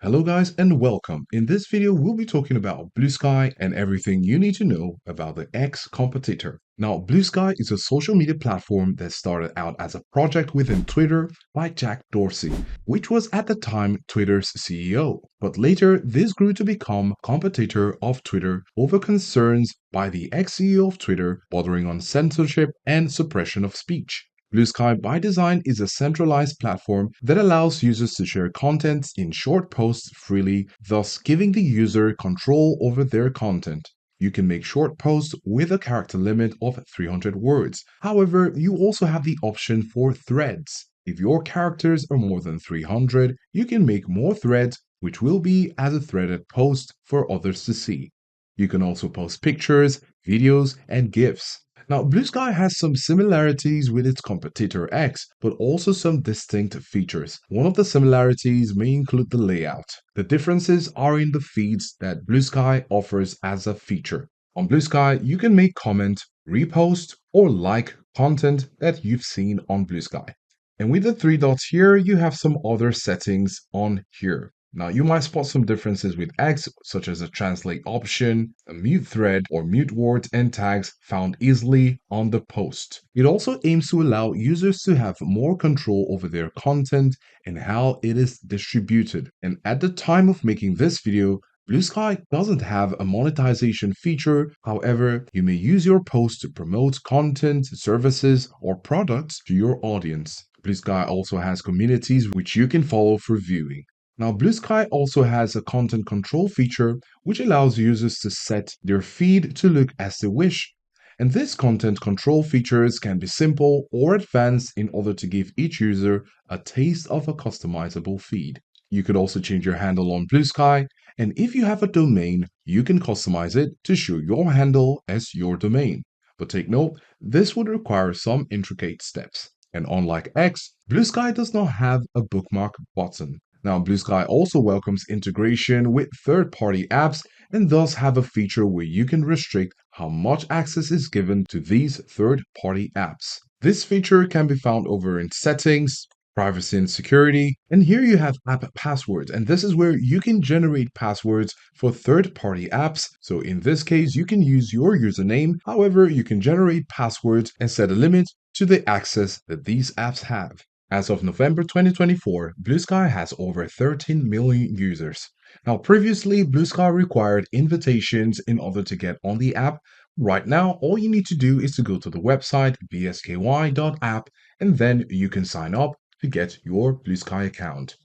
Hello guys and welcome. In this video, we'll be talking about Bluesky and everything you need to know about the X competitor. Now, Bluesky is a social media platform that started out as a project within Twitter by Jack Dorsey, which was at the time Twitter's CEO. But later, this grew to become competitor of Twitter over concerns by the ex-CEO of Twitter bordering on censorship and suppression of speech. Bluesky by design is a centralized platform that allows users to share content in short posts freely, thus giving the user control over their content. You can make short posts with a character limit of 300 words. However, you also have the option for threads. If your characters are more than 300, you can make more threads, which will be as a threaded post for others to see. You can also post pictures, videos, and GIFs. Now, Bluesky has some similarities with its competitor X, but also some distinct features. One of the similarities may include the layout. The differences are in the feeds that Bluesky offers as a feature. On Bluesky, you can make comment, repost, or like content that you've seen on Bluesky. And with the three dots here, you have some other settings on here. Now, you might spot some differences with X, such as a translate option, a mute thread, or mute words and tags found easily on the post. It also aims to allow users to have more control over their content and how it is distributed. And at the time of making this video, Bluesky doesn't have a monetization feature. However, you may use your post to promote content, services, or products to your audience. Bluesky also has communities which you can follow for viewing. Now, Bluesky also has a content control feature which allows users to set their feed to look as they wish. And this content control features can be simple or advanced in order to give each user a taste of a customizable feed. You could also change your handle on Bluesky, and if you have a domain, you can customize it to show your handle as your domain. But take note, this would require some intricate steps. And unlike X, Bluesky does not have a bookmark button. Now, Bluesky also welcomes integration with third-party apps and thus have a feature where you can restrict how much access is given to these third-party apps. This feature can be found over in Settings, Privacy and Security, and here you have App Passwords, and this is where you can generate passwords for third-party apps. So in this case, you can use your username. However, you can generate passwords and set a limit to the access that these apps have. As of November 2024, Bluesky has over 13 million users. Now, previously, Bluesky required invitations in order to get on the app. Right now, all you need to do is to go to the website bsky.app and then you can sign up to get your Bluesky account.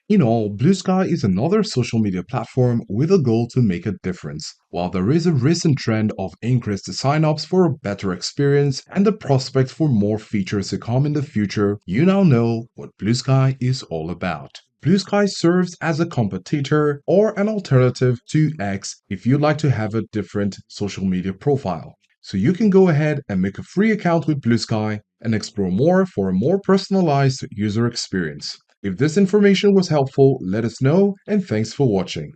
In all, Bluesky is another social media platform with a goal to make a difference. While there is a recent trend of increased signups for a better experience and the prospect for more features to come in the future, you now know what Bluesky is all about. Bluesky serves as a competitor or an alternative to X if you'd like to have a different social media profile. So you can go ahead and make a free account with Bluesky and explore more for a more personalized user experience. If this information was helpful, let us know, and thanks for watching.